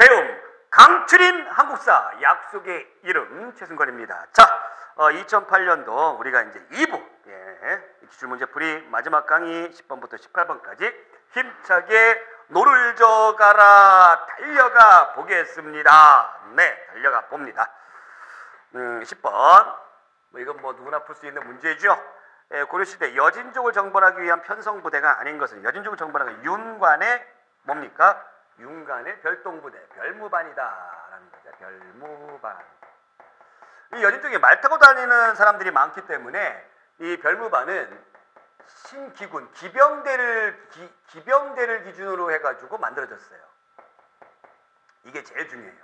배움 강추린 한국사 약속의 이름 최승권입니다. 자, 2008년도 우리가 이제 2부 기출문제풀이 마지막 강의 10번부터 18번까지 힘차게 노를 져가라 달려가 보겠습니다. 네, 달려가 봅니다. 10번 이건 뭐 누구나 풀 수 있는 문제죠. 고려시대 여진족을 정벌하기 위한 편성부대가 아닌 것은 여진족을 정벌하기 윤관의 뭡니까? 윤관의 별동부대, 별무반이다 라는 거죠. 별무반. 이 여진족에 말 타고 다니는 사람들이 많기 때문에 이 별무반은 신기군, 기병대를 기준으로 해가지고 만들어졌어요. 이게 제일 중요해요.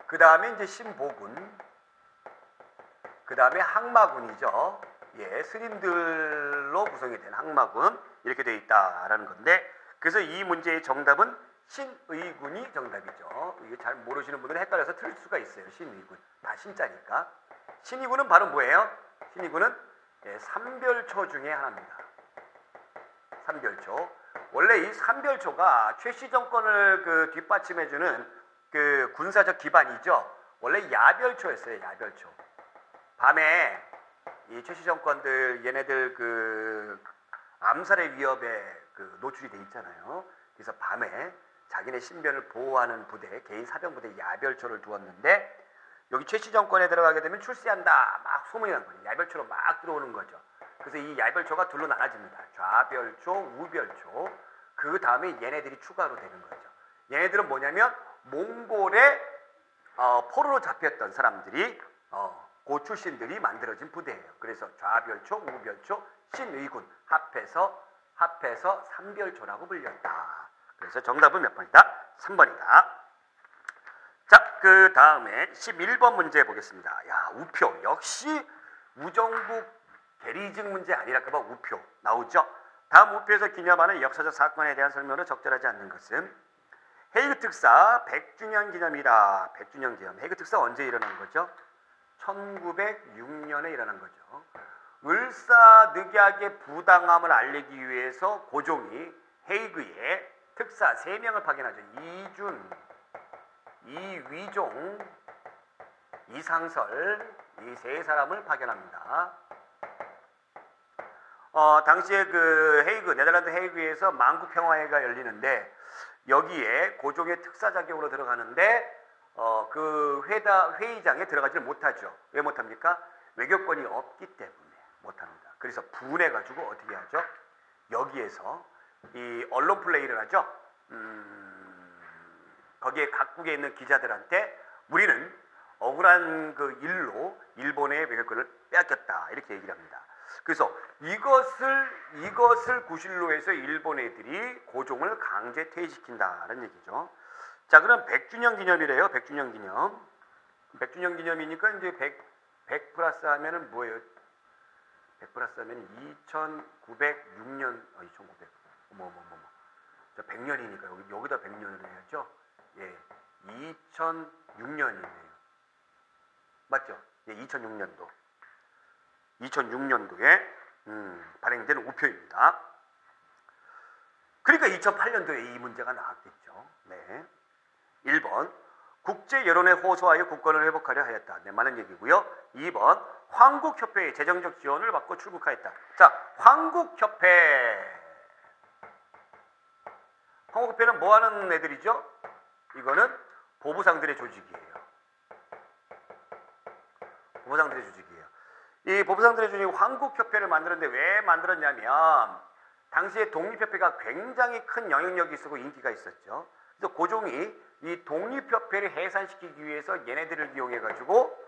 그 다음에 이제 신보군, 그 다음에 항마군이죠. 예, 스님들로 구성이 된 항마군 이렇게 되어 있다라는 건데, 그래서 이 문제의 정답은 신의군이 정답이죠. 이게 잘 모르시는 분들은 헷갈려서 틀릴 수가 있어요. 신의군 다 신자니까. 신의군은 바로 뭐예요? 신의군은 삼별초 중에 하나입니다. 삼별초. 원래 이 삼별초가 최씨 정권을 그 뒷받침해주는 그 군사적 기반이죠. 원래 야별초였어요. 야별초. 밤에 이 최씨 정권들 얘네들 그 암살의 위협에 그 노출이 돼 있잖아요. 그래서 밤에 자기네 신변을 보호하는 부대, 개인 사병 부대 야별초를 두었는데, 여기 최씨 정권에 들어가게 되면 출세한다 막 소문이 난 거예요. 야별초로 막 들어오는 거죠. 그래서 이 야별초가 둘로 나눠집니다. 좌별초, 우별초. 그 다음에 얘네들이 추가로 되는 거죠. 얘네들은 뭐냐면 몽골의 포로로 잡혔던 사람들이 고 출신들이 만들어진 부대예요. 그래서 좌별초, 우별초, 신의군 합해서 삼별초라고 불렸다. 그래서 정답은 몇 번이다? 3번이다. 자, 그 다음에 11번 문제 보겠습니다. 야, 우표. 역시 우정국 대리직 문제 아니랄까봐 우표 나오죠. 다음 우표에서 기념하는 역사적 사건에 대한 설명으로 적절하지 않는 것은 헤이그 특사 100주년 기념이다. 100주년 기념. 헤이그 특사 언제 일어난 거죠? 1906년에 일어난 거죠. 을사늑약의 부당함을 알리기 위해서 고종이 헤이그에 특사 3명을 파견하죠. 이준, 이위종, 이상설, 이 3사람을 파견합니다. 당시에 그 헤이그, 네덜란드 헤이그에서 만국평화회가 열리는데, 여기에 고종의 특사 자격으로 들어가는데 그 회의장에 들어가지를 못하죠. 왜 못합니까? 외교권이 없기 때문에 못합니다. 그래서 분해가지고 어떻게 하죠? 여기에서 이 언론 플레이를 하죠. 거기에 각국에 있는 기자들한테 우리는 억울한 그 일로 일본의 외교권을 빼앗겼다 이렇게 얘기를 합니다. 그래서 이것을 구실로 해서 일본 애들이 고종을 강제 퇴위시킨다는 얘기죠. 자, 그럼 100주년 기념이래요. 100주년 기념. 100주년 기념이니까 이제 100 플러스 하면은 뭐예요? 100 플러스 하면 2906년, 2900. 저 100년이니까 여기다 100년을 해야죠. 예. 2006년이네요. 맞죠? 예, 2006년도. 2006년도에 발행된 우표입니다. 그러니까 2008년도에 이 문제가 나왔겠죠. 네. 1번 국제 여론에 호소하여 국권을 회복하려 하였다. 네, 많은 얘기고요. 2번 황국협회의 재정적 지원을 받고 출국하였다. 자, 황국협회는 뭐 하는 애들이죠? 이거는 보부상들의 조직이에요. 보부상들의 조직이에요. 이 보부상들의 조직이 황국협회를 만들었는데 왜 만들었냐면 당시에 독립협회가 굉장히 큰 영향력이 있었고 인기가 있었죠. 그래서 고종이 이 독립협회를 해산시키기 위해서 얘네들을 이용해가지고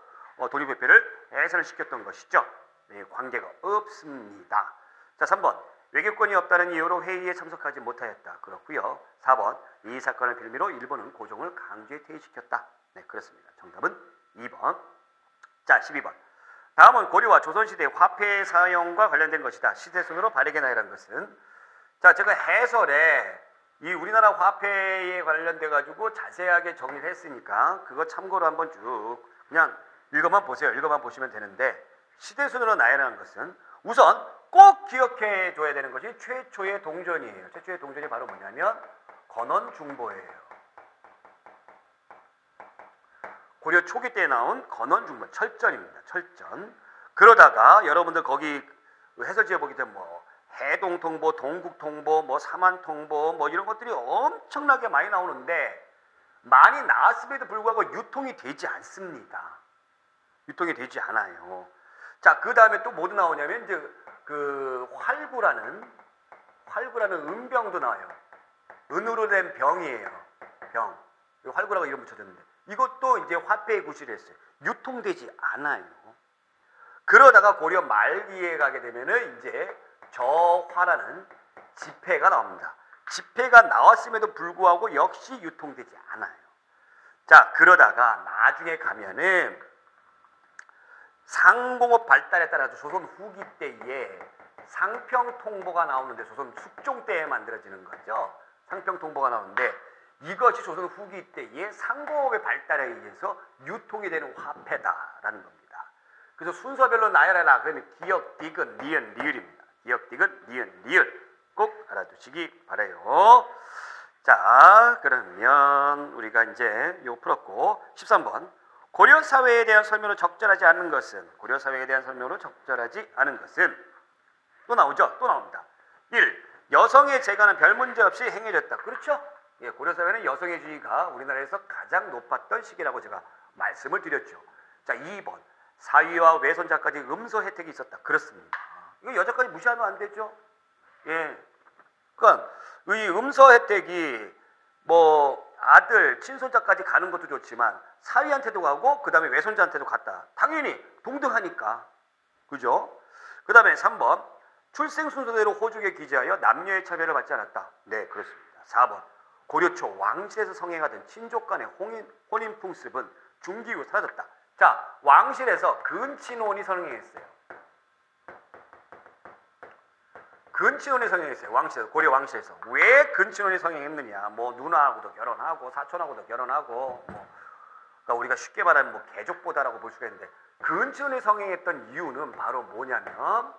독립협회를 해산을 시켰던 것이죠. 네, 관계가 없습니다. 자, 3번 외교권이 없다는 이유로 회의에 참석하지 못하였다. 그렇고요. 4번 이 사건을 빌미로 일본은 고종을 강제 퇴위시켰다. 네, 그렇습니다. 정답은 2번. 자, 12번. 다음은 고려와 조선시대 화폐 사용과 관련된 것이다. 시대순으로 바르게 나열한 것은, 자, 제가 해설에 이 우리나라 화폐에 관련돼 가지고 자세하게 정리를 했으니까 그거 참고로 한번 쭉 그냥 읽어만 보세요. 읽어만 보시면 되는데, 시대순으로 나열한 것은 우선 꼭 기억해 줘야 되는 것이 최초의 동전이에요. 최초의 동전이 바로 뭐냐면 건원중보예요. 고려 초기 때 나온 건원중문 철전입니다. 철전. 그러다가 여러분들 거기 해설지에 보게 되면 뭐 해동통보, 동국통보, 뭐 삼한통보 뭐 이런 것들이 엄청나게 많이 나오는데 많이 나왔음에도 불구하고 유통이 되지 않습니다. 유통이 되지 않아요. 자, 그 다음에 또 뭐도 나오냐면 이제 그 활구라는 은병도 나와요. 은으로 된 병이에요. 병. 활구라고 이름 붙여줬는데 이것도 이제 화폐에 구실을 했어요. 유통되지 않아요. 그러다가 고려 말기에 가게 되면은 이제 저화라는 지폐가 나옵니다. 지폐가 나왔음에도 불구하고 역시 유통되지 않아요. 자, 그러다가 나중에 가면은 상공업 발달에 따라서 조선 후기 때에 상평통보가 나오는데 조선 숙종 때에 만들어지는 거죠. 상평통보가 나오는데 이것이 조선 후기 때에 상공업의 발달에 의해서 유통이 되는 화폐다라는 겁니다. 그래서 순서별로 나열해라. 그러면 기역, 디귿, 니은, 리을입니다. 기역, 디귿, 니은, 리을 꼭 알아두시기 바라요. 자, 그러면 우리가 이제 이거 풀었고 13번 고려 사회에 대한 설명으로 적절하지 않은 것은 고려 사회에 대한 설명으로 적절하지 않은 것은 또 나오죠. 또 나옵니다. 1. 여성의 재간은 별 문제 없이 행해졌다. 그렇죠? 예, 고려 사회는 여성의 지위가 우리나라에서 가장 높았던 시기라고 제가 말씀을 드렸죠. 자, 2번 사위와 외손자까지 음소 혜택이 있었다. 그렇습니다. 이거 여자까지 무시하면 안 되죠. 예, 그러니까 이 음소 혜택이 뭐 아들, 친손자까지 가는 것도 좋지만 사위한테도 가고 그 다음에 외손자한테도 갔다. 당연히 동등하니까. 그죠? 그 다음에 3번 출생 순서대로 호족에 기재하여 남녀의 차별을 받지 않았다. 네, 그렇습니다. 4번 고려 초 왕실에서 성행하던 친족 간의 혼인 풍습은 중기 이후 사라졌다. 자, 왕실에서 근친혼이 성행했어요. 근친혼이 성행했어요. 왕실에서, 고려 왕실에서. 왜 근친혼이 성행했느냐? 뭐 누나하고도 결혼하고 사촌하고도 결혼하고 뭐 그러니까 우리가 쉽게 말하면 뭐 개족보다라고 볼 수가 있는데 근친혼이 성행했던 이유는 바로 뭐냐면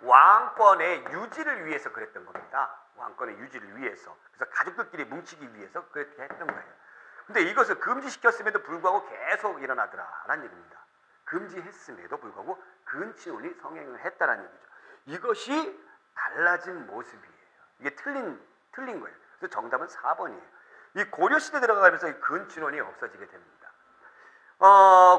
왕권의 유지를 위해서 그랬던 겁니다. 왕권의 유지를 위해서. 그래서 가족들끼리 뭉치기 위해서 그렇게 했던 거예요. 근데 이것을 금지시켰음에도 불구하고 계속 일어나더라라는 얘기입니다. 금지했음에도 불구하고 근친혼이 성행을 했다라는 얘기죠. 이것이 달라진 모습이에요. 이게 틀린 거예요. 그래서 정답은 4번이에요. 이 고려시대 들어가면서 이 근친혼이 없어지게 됩니다.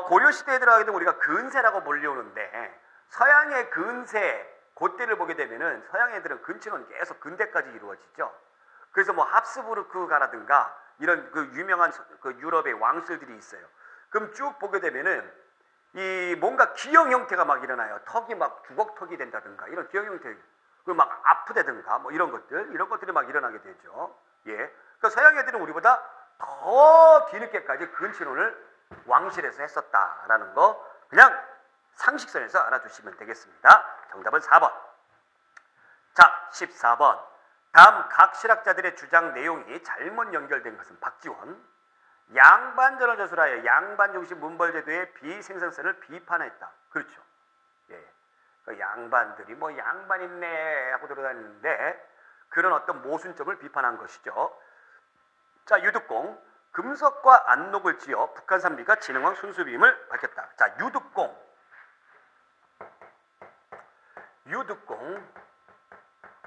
고려시대에 들어가게 되면 우리가 근세라고 불리우는데 서양의 근세, 그때를 보게 되면은 서양 애들은 근친혼이 계속 근대까지 이루어지죠. 그래서 뭐 합스부르크가라든가 이런 그 유명한 그 유럽의 왕실들이 있어요. 그럼 쭉 보게 되면은 이 뭔가 기형 형태가 막 일어나요. 턱이 막 주걱턱이 된다든가 이런 기형 형태, 그 막 아프다든가 뭐 이런 것들이 막 일어나게 되죠. 예. 그러니까 서양 애들은 우리보다 더 뒤늦게까지 근친혼을 왕실에서 했었다라는 거 그냥 상식선에서 알아두시면 되겠습니다. 정답은 4번. 자, 14번. 다음 각 실학자들의 주장 내용이 잘못 연결된 것은 박지원. 양반전을 저술하여 양반 중심 문벌제도의 비생산성을 비판했다. 그렇죠. 예. 그 양반들이 뭐 양반 있네 하고 돌아다니는데 그런 어떤 모순점을 비판한 것이죠. 자, 유득공. 금석과 안록을 지어 북한산비가 진흥왕 순수비임을 밝혔다. 자, 유득공.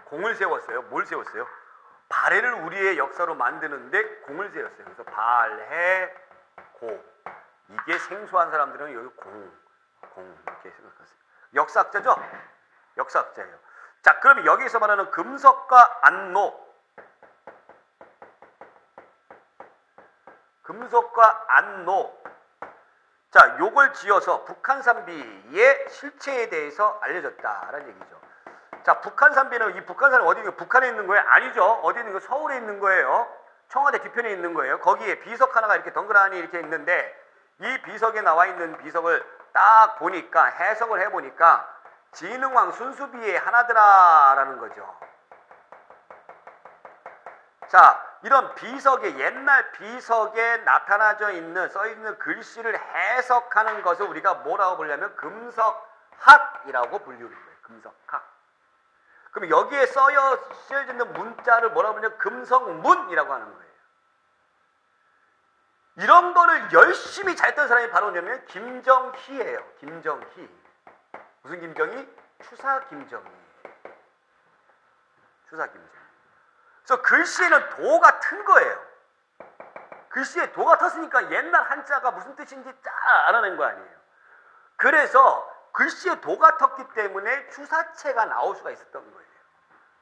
공을 세웠어요. 뭘 세웠어요? 발해를 우리의 역사로 만드는데 공을 세웠어요. 그래서 발해 고. 이게 생소한 사람들은 여기 공 이렇게 생각하세요. 역사학자죠? 역사학자예요. 자, 그럼 여기서 말하는 금석과 안록. 자, 요걸 지어서 북한산비의 실체에 대해서 알려졌다라는 얘기죠. 자, 북한산비는 이 북한산은 어디 있는 거예요? 북한에 있는 거예요? 아니죠. 어디 있는 거예요? 서울에 있는 거예요. 청와대 뒤편에 있는 거예요. 거기에 비석 하나가 이렇게 덩그러니 이렇게 있는데 이 비석에 나와 있는 비석을 딱 보니까 해석을 해보니까 진흥왕 순수비의 하나더라라는 거죠. 자, 이런 비석에 옛날 비석에 나타나져 있는 써 있는 글씨를 해석하는 것을 우리가 뭐라고 부르냐면 금석학이라고 불리는 거예요. 금석학. 그럼 여기에 쓰여져 있는 문자를 뭐라고 부르냐면 금석문이라고 하는 거예요. 이런 거를 열심히 잘했던 사람이 바로 뭐냐면 김정희예요. 김정희. 무슨 김정희? 추사 김정희. 추사 김정희. 그래서 글씨에는 도가 튼 거예요. 글씨에 도가 텄으니까 옛날 한자가 무슨 뜻인지 딱 알아낸 거 아니에요. 그래서 글씨에 도가 텄기 때문에 추사체가 나올 수가 있었던 거예요.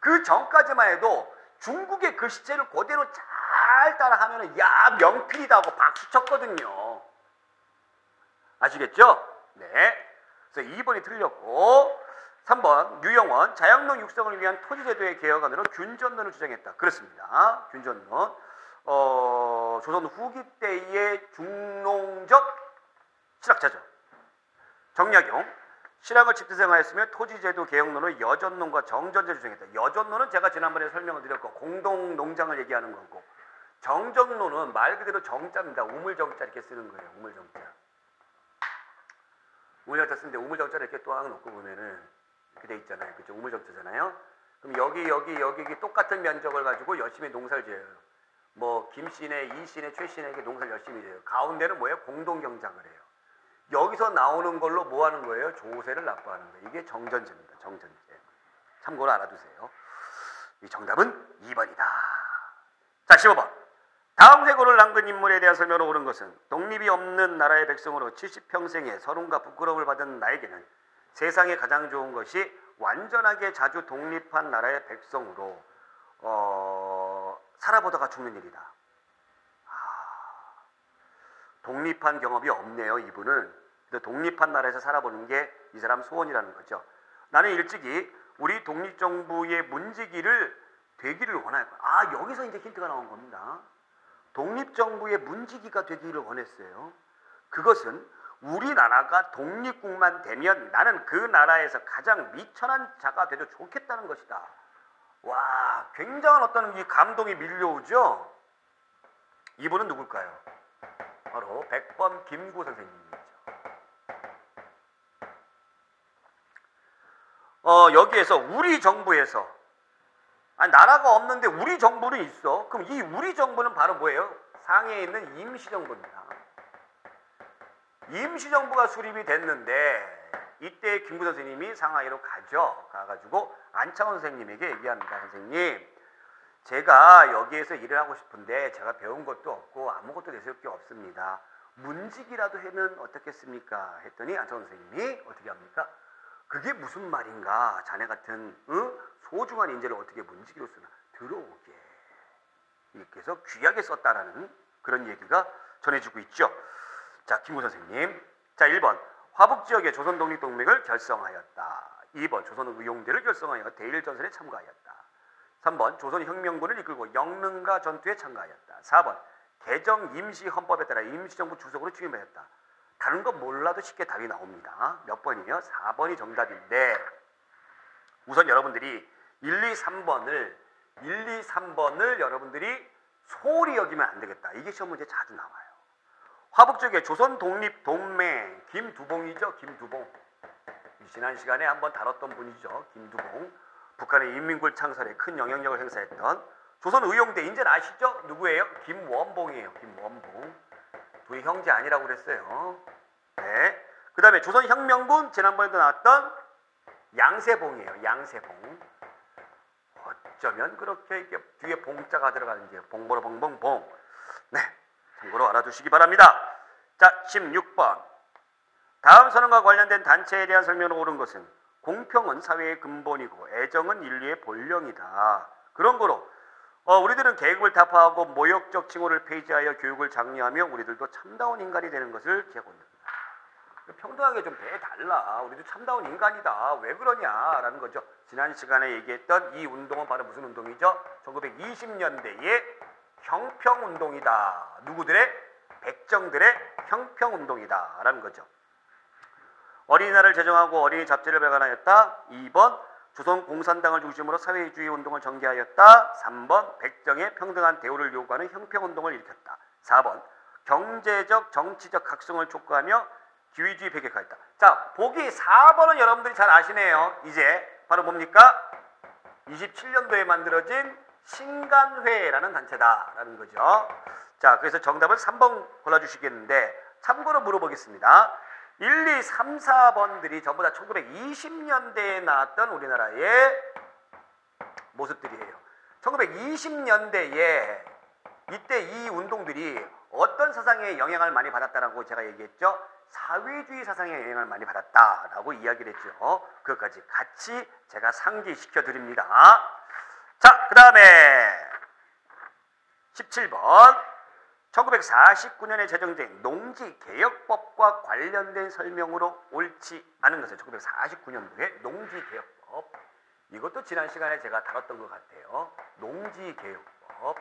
그 전까지만 해도 중국의 글씨체를 그대로 잘 따라하면 야 명필이다 하고 박수 쳤거든요. 아시겠죠? 네. 그래서 2번이 틀렸고 3번 유영원 자양농 육성을 위한 토지제도의 개혁안으로 균전론을 주장했다. 그렇습니다. 균전론. 조선 후기 때의 중농적 실학자죠. 정약용 실학을 집대생하였으며 토지제도 개혁론을 여전론과 정전제 주장했다. 여전론은 제가 지난번에 설명을 드렸고 공동농장을 얘기하는 거고 정전론은 말 그대로 정자입니다. 우물정자 이렇게 쓰는 거예요. 우물정자. 우물정자 쓰는데 우물정자를 이렇게 또 놓고 보면은 이렇게 돼 있잖아요. 그죠? 우물정자잖아요. 그럼 여기 똑같은 면적을 가지고 열심히 농사를 지어요. 뭐 김씨네, 이씨네, 최씨네에게 농사를 열심히 지어요. 가운데는 뭐예요? 공동경작을 해요. 여기서 나오는 걸로 뭐 하는 거예요? 조세를 납부하는 거예요. 이게 정전제입니다. 정전제. 참고로 알아두세요. 이 정답은 2번이다. 자, 15번. 다음 회고를 남긴 인물에 대한 설명으로 옳은 것은 독립이 없는 나라의 백성으로 70평생의 서름과 부끄러움을 받은 나에게는 세상에 가장 좋은 것이 완전하게 자주 독립한 나라의 백성으로 살아보다가 죽는 일이다. 독립한 경험이 없네요. 이분은. 독립한 나라에서 살아보는 게 이 사람 소원이라는 거죠. 나는 일찍이 우리 독립정부의 문지기를 되기를 원할 거야. 여기서 이제 힌트가 나온 겁니다. 독립정부의 문지기가 되기를 원했어요. 그것은 우리나라가 독립국만 되면 나는 그 나라에서 가장 미천한 자가 되도 좋겠다는 것이다. 와, 굉장한 어떤 이 감동이 밀려오죠. 이분은 누굴까요? 바로 100번 김구 선생님이죠. 여기에서 우리 정부에서 나라가 없는데 우리 정부는 있어. 그럼 이 우리 정부는 바로 뭐예요? 상해에 있는 임시정부입니다. 임시정부가 수립이 됐는데 이때 김구 선생님이 상하이로 가가지고 안창원 선생님에게 얘기합니다. 선생님, 제가 여기에서 일을 하고 싶은데 제가 배운 것도 없고 아무것도 내세울 게 없습니다. 문직이라도 하면 어떻겠습니까? 했더니 안창원 선생님이 어떻게 합니까? 그게 무슨 말인가? 자네 같은 소중한 인재를 어떻게 문지기로 쓰나? 들어오게. 이렇게 해서 귀하게 썼다라는 그런 얘기가 전해지고 있죠. 자, 김구 선생님. 자, 1번. 화북지역의 조선 독립동맹을 결성하였다. 2번. 조선 의용대를 결성하여 대일전선에 참가하였다. 3번. 조선 혁명군을 이끌고 영릉가 전투에 참가하였다. 4번. 개정 임시헌법에 따라 임시정부 주석으로 취임하였다. 다른 거 몰라도 쉽게 답이 나옵니다. 몇 번이에요? 4번이 정답인데 우선 여러분들이 1, 2, 3번을 여러분들이 소홀히 여기면 안 되겠다. 이게 시험 문제에 자주 나와요. 화북지역의 조선 독립동맹 김두봉이죠. 김두봉. 지난 시간에 한번 다뤘던 분이죠. 김두봉. 북한의 인민군 창설에 큰 영향력을 행사했던 조선 의용대. 이제는 아시죠? 누구예요? 김원봉이에요. 김원봉. 둘이 형제 아니라고 그랬어요. 네. 그 다음에 조선혁명군 지난번에도 나왔던 양세봉이에요. 양세봉. 어쩌면 그렇게 이렇게 뒤에 봉자가 들어가는지 봉보로 봉봉봉. 네. 참고로 알아두시기 바랍니다. 자, 16번. 다음 선언과 관련된 단체에 대한 설명으로 옳은 것은 공평은 사회의 근본이고 애정은 인류의 본령이다. 그런 거로 우리들은 계급을 타파하고 모욕적 칭호를 폐지하여 교육을 장려하며 우리들도 참다운 인간이 되는 것을 기하고 있다. 평등하게 좀 대달라. 우리도 참다운 인간이다. 왜 그러냐라는 거죠. 지난 시간에 얘기했던 이 운동은 바로 무슨 운동이죠? 1920년대의 형평운동이다. 누구들의? 백정들의 형평운동이다. 라는 거죠. 어린이날을 제정하고 어린이 잡지를 발간하였다. 2번. 조선 공산당을 중심으로 사회주의 운동을 전개하였다. 3번. 백정의 평등한 대우를 요구하는 형평운동을 일으켰다. 4번. 경제적, 정치적 각성을 촉구하며 기회주의 배격하였다. 자, 보기 4번은 여러분들이 잘 아시네요. 이제 바로 뭡니까? 27년도에 만들어진 신간회라는 단체다라는 거죠. 자, 그래서 정답은 3번 골라주시겠는데 참고로 물어보겠습니다. 1, 2, 3, 4번들이 전부 다 1920년대에 나왔던 우리나라의 모습들이에요. 1920년대에 이때 이 운동들이 어떤 사상의 영향을 많이 받았다라고 제가 얘기했죠. 사회주의 사상의 영향을 많이 받았다라고 이야기를 했죠. 그것까지 같이 제가 상기시켜 드립니다. 자, 그 다음에 17번 1949년에 제정된 농지개혁법과 관련된 설명으로 옳지 않은 것은 1949년도에 농지개혁법. 이것도 지난 시간에 제가 다뤘던 것 같아요. 농지개혁법.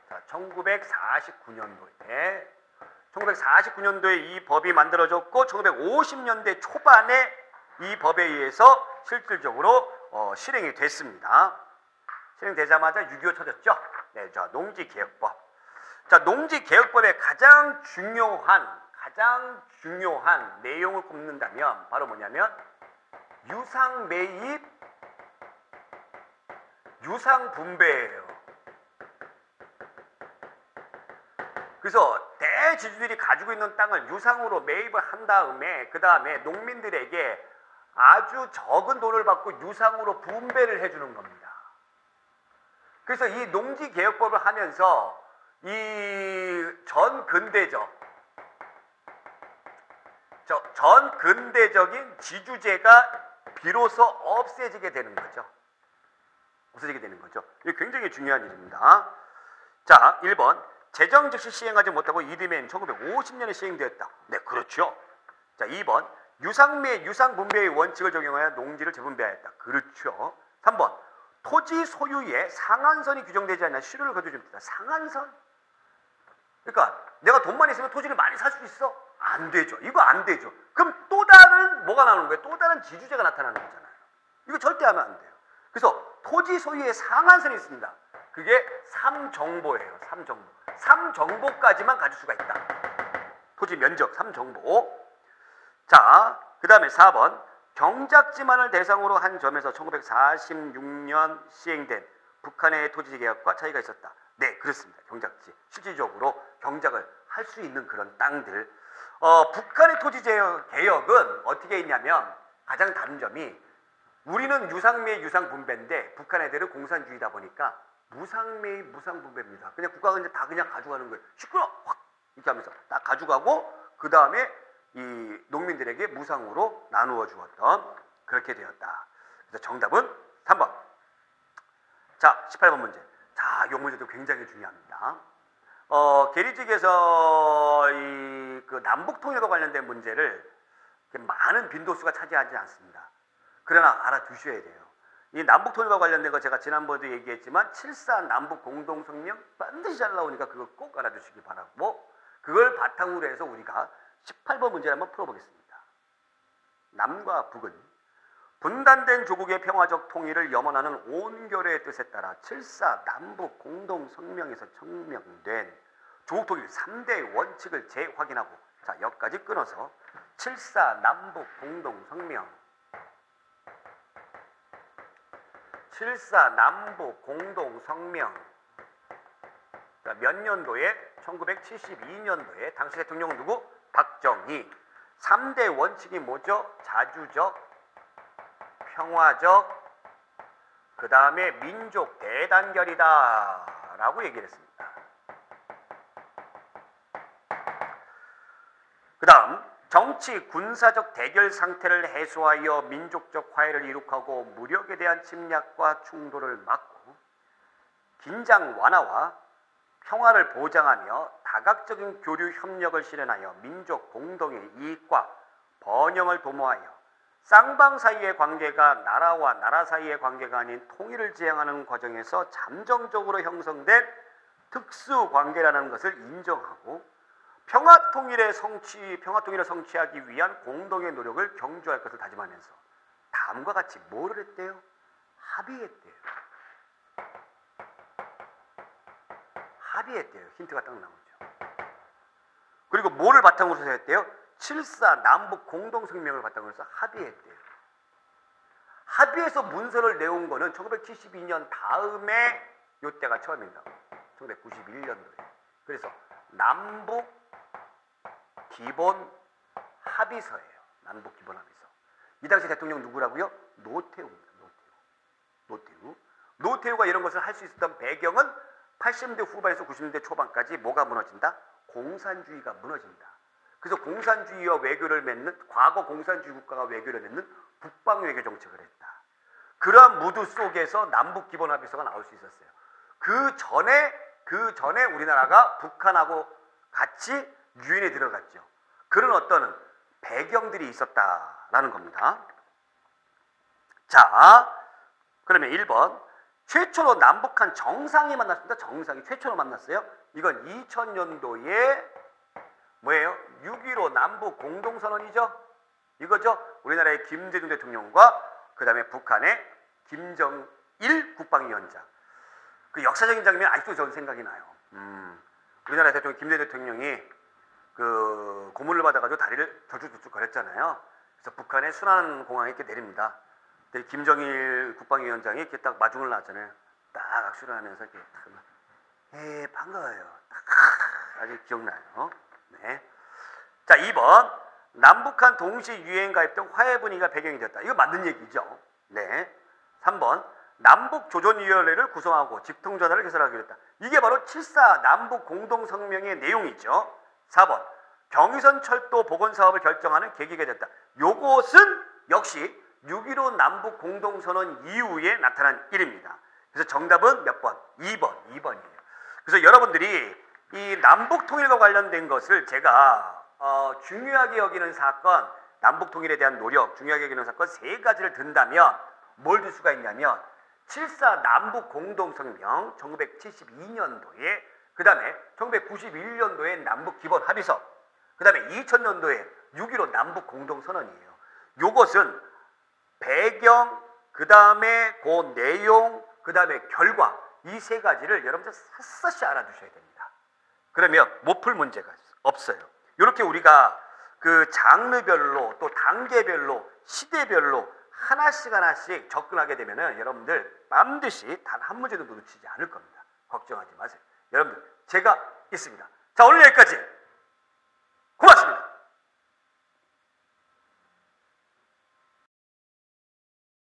자, 1949년도에 이 법이 만들어졌고 1950년대 초반에 이 법에 의해서 실질적으로 실행이 됐습니다. 실행되자마자 6.25 터졌죠. 네, 자, 농지개혁법. 자, 농지개혁법의 가장 중요한 내용을 꼽는다면 바로 뭐냐면 유상매입, 유상분배예요. 그래서 대지주들이 가지고 있는 땅을 유상으로 매입을 한 다음에 그 다음에 농민들에게 아주 적은 돈을 받고 유상으로 분배를 해주는 겁니다. 그래서 이 농지개혁법을 하면서 이 전근대적인 지주제가 비로소 없어지게 되는 거죠. 이게 굉장히 중요한 일입니다. 자, 1번. 제정 즉시 시행하지 못하고 이듬해인 1950년에 시행되었다. 네, 그렇죠. 자, 2번. 유상매, 유상분배의 원칙을 적용하여 농지를 재분배하였다. 그렇죠. 3번. 토지 소유의 상한선이 규정되지 않냐 실효를 거둬줍니다. 상한선? 그러니까 내가 돈만 있으면 토지를 많이 살 수 있어? 안 되죠. 이거 안 되죠. 그럼 또 다른 뭐가 나오는 거예요? 또 다른 지주제가 나타나는 거잖아요. 이거 절대 하면 안 돼요. 그래서 토지 소유의 상한선이 있습니다. 그게 3정보예요. 3정보. 3정보까지만 가질 수가 있다. 토지 면적 3정보. 자, 그 다음에 4번. 경작지만을 대상으로 한 점에서 1946년 시행된 북한의 토지개혁과 차이가 있었다. 네, 그렇습니다. 경작지. 실질적으로 경작을 할 수 있는 그런 땅들. 북한의 토지개혁은 어떻게 있냐면 가장 다른 점이 우리는 유상매입, 유상분배인데 북한 애들은 공산주의다 보니까 무상매입, 무상분배입니다. 그냥 국가가 이제 다 그냥 가져가는 거예요. 시끄러! 확! 이렇게 하면서 딱 가져가고 그 다음에 이 농민들에게 무상으로 나누어 주었던 그렇게 되었다. 그래서 정답은 3번. 자, 18번 문제. 자, 이 문제도 굉장히 중요합니다. 계리직에서 그 남북 통일과 관련된 문제를 많은 빈도수가 차지하지 않습니다. 그러나 알아두셔야 돼요. 이 남북 통일과 관련된 거 제가 지난번에도 얘기했지만 7.4 남북 공동성명 반드시 잘 나오니까 그거 꼭 알아두시기 바라고 그걸 바탕으로 해서 우리가 18번 문제를 한번 풀어보겠습니다. 남과 북은 분단된 조국의 평화적 통일을 염원하는 온결의 뜻에 따라 7.4 남북 공동성명에서 청명된 조국 통일 3대 원칙을 재확인하고 자, 여기까지 끊어서 7.4 남북 공동성명 7.4 남북 공동성명 몇 년도에? 1972년도에 당시 대통령은 누구? 박정희. 3대 원칙이 뭐죠? 자주적, 평화적, 그 다음에 민족 대단결이다 라고 얘기를 했습니다. 그 다음 정치 군사적 대결 상태를 해소하여 민족적 화해를 이룩하고 무력에 대한 침략과 충돌을 막고 긴장 완화와 평화를 보장하며 다각적인 교류 협력을 실현하여 민족 공동의 이익과 번영을 도모하여 쌍방 사이의 관계가 나라와 나라 사이의 관계가 아닌 통일을 지향하는 과정에서 잠정적으로 형성된 특수관계라는 것을 인정하고 평화통일을 성취하기 위한 공동의 노력을 경주할 것을 다짐하면서 다음과 같이 뭐를 했대요? 합의했대요. 합의했대요. 힌트가 딱 나오죠. 그리고 뭐를 바탕으로 해서 했대요? 7.4 남북 공동성명을 바탕으로 해서 합의했대요. 합의해서 문서를 내온 거는 1972년 다음에 요때가 처음입니다. 1991년도에. 그래서 남북 기본 합의서예요. 남북 기본 합의서. 이 당시 대통령 누구라고요? 노태우입니다. 노태우가 이런 것을 할 수 있었던 배경은 80년대 후반에서 90년대 초반까지 뭐가 무너진다? 공산주의가 무너진다. 그래서 공산주의와 외교를 맺는, 과거 공산주의 국가가 외교를 맺는 북방 외교 정책을 했다. 그러한 무드 속에서 남북 기본 합의서가 나올 수 있었어요. 그 전에 우리나라가 북한하고 같이 유엔에 들어갔죠. 그런 어떤 배경들이 있었다라는 겁니다. 자, 그러면 1번. 최초로 남북한 정상이 만났습니다. 정상이 최초로 만났어요. 이건 2000년도에 뭐예요? 6.15 남북 공동선언이죠. 이거죠. 우리나라의 김대중 대통령과 그 다음에 북한의 김정일 국방위원장. 그 역사적인 장면이 아직도 저는 생각이 나요. 우리나라 대통령 김대중 대통령이 그 고문을 받아가지고 다리를 덜쭉덜쭉 거렸잖아요. 그래서 북한의 순안 공항에 이렇게 내립니다. 근데 김정일 국방위원장이 이렇게 딱 마중을 놨잖아요. 딱 악수를 하면서 이렇게 딱, 반가워요. 아직 기억나요. 네. 자, 2번. 남북한 동시 유엔 가입 등 화해 분위기가 배경이 됐다. 이거 맞는 얘기죠. 네. 3번. 남북 조정위원회를 구성하고 직통전화를 개설하기로 했다. 이게 바로 7.4 남북 공동성명의 내용이죠. 4번. 경의선 철도 복원 사업을 결정하는 계기가 됐다. 요것은 역시 6.15 남북 공동선언 이후에 나타난 일입니다. 그래서 정답은 몇 번? 2번이에요. 그래서 여러분들이 이 남북 통일과 관련된 것을 제가 중요하게 여기는 사건, 남북 통일에 대한 노력, 중요하게 여기는 사건 3가지를 든다면 뭘 들 수가 있냐면 7.4 남북 공동성명 1972년도에, 그 다음에 1991년도에 남북 기본 합의서, 그 다음에 2000년도에 6.15 남북 공동선언이에요. 요것은 배경, 그 다음에 그 내용, 그 다음에 결과, 이 3가지를 여러분들 샅샅이 알아두셔야 됩니다. 그러면 못 풀 문제가 없어요. 이렇게 우리가 그 장르별로 또 단계별로 시대별로 하나씩 접근하게 되면은 여러분들 반드시 단 한 문제도 놓치지 않을 겁니다. 걱정하지 마세요. 여러분들 제가 있습니다. 자, 오늘 여기까지.